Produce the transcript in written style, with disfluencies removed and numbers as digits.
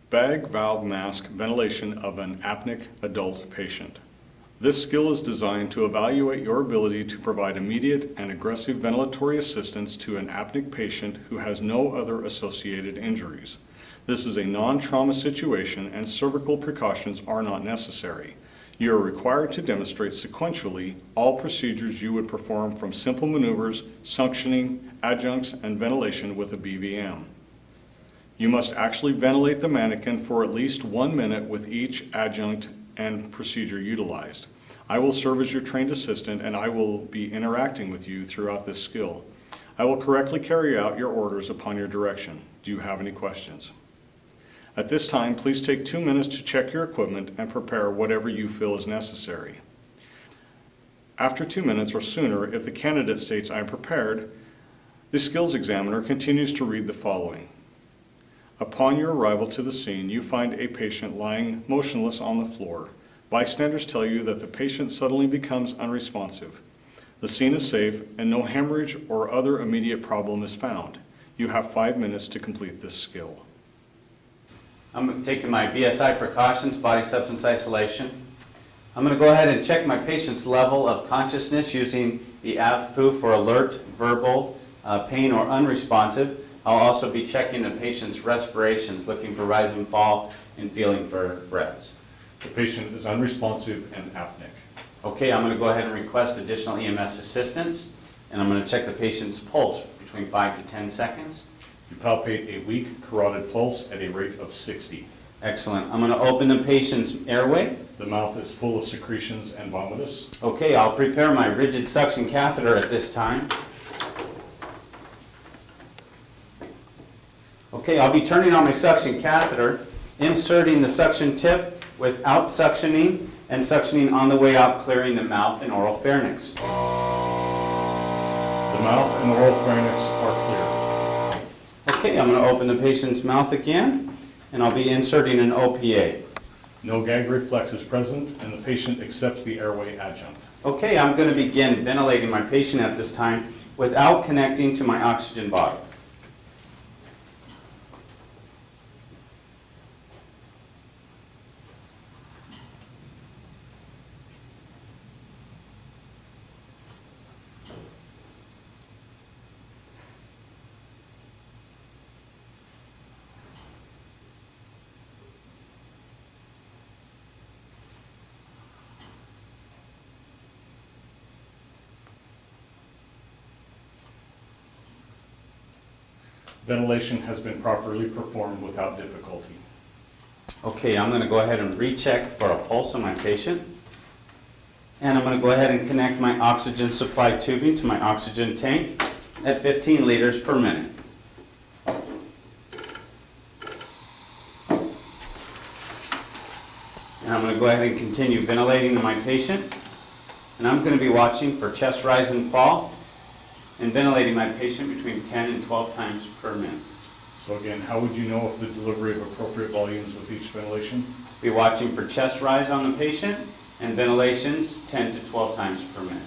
Bag valve mask ventilation of an apneic adult patient. This skill is designed to evaluate your ability to provide immediate and aggressive ventilatory assistance to an apneic patient who has no other associated injuries. This is a non-trauma situation and cervical precautions are not necessary. You are required to demonstrate sequentially all procedures you would perform from simple maneuvers, suctioning, adjuncts, and ventilation with a BVM. You must actually ventilate the mannequin for at least 1 minute with each adjunct and procedure utilized. I will serve as your trained assistant and I will be interacting with you throughout this skill. I will correctly carry out your orders upon your direction. Do you have any questions? At this time, please take 2 minutes to check your equipment and prepare whatever you feel is necessary. After 2 minutes or sooner, if the candidate states, "I am prepared," the skills examiner continues to read the following. Upon your arrival to the scene, you find a patient lying motionless on the floor. Bystanders tell you that the patient suddenly becomes unresponsive. The scene is safe and no hemorrhage or other immediate problem is found. You have 5 minutes to complete this skill. I'm taking my BSI precautions, body substance isolation. I'm going to go ahead and check my patient's level of consciousness using the AVPU for alert, verbal, pain, or unresponsive. I'll also be checking the patient's respirations, looking for rise and fall and feeling for breaths. The patient is unresponsive and apneic. Okay, I'm going to go ahead and request additional EMS assistance, and I'm going to check the patient's pulse between 5 to 10 seconds. You palpate a weak carotid pulse at a rate of 60. Excellent. I'm going to open the patient's airway. The mouth is full of secretions and vomitus. Okay, I'll prepare my rigid suction catheter at this time. Okay, I'll be turning on my suction catheter, inserting the suction tip without suctioning, and suctioning on the way out, clearing the mouth and oral pharynx. The mouth and oral pharynx are clear. Okay, I'm going to open the patient's mouth again, and I'll be inserting an OPA. No gag reflex is present, and the patient accepts the airway adjunct. Okay, I'm going to begin ventilating my patient at this time without connecting to my oxygen bottle. Ventilation has been properly performed without difficulty. Okay, I'm going to go ahead and recheck for a pulse on my patient. And I'm going to go ahead and connect my oxygen supply tubing to my oxygen tank at 15 liters per minute. And I'm going to go ahead and continue ventilating my patient. And I'm going to be watching for chest rise and fall and ventilating my patient between 10 and 12 times per minute. So again, how would you know if the delivery of appropriate volumes with each ventilation? Be watching for chest rise on the patient and ventilations 10 to 12 times per minute.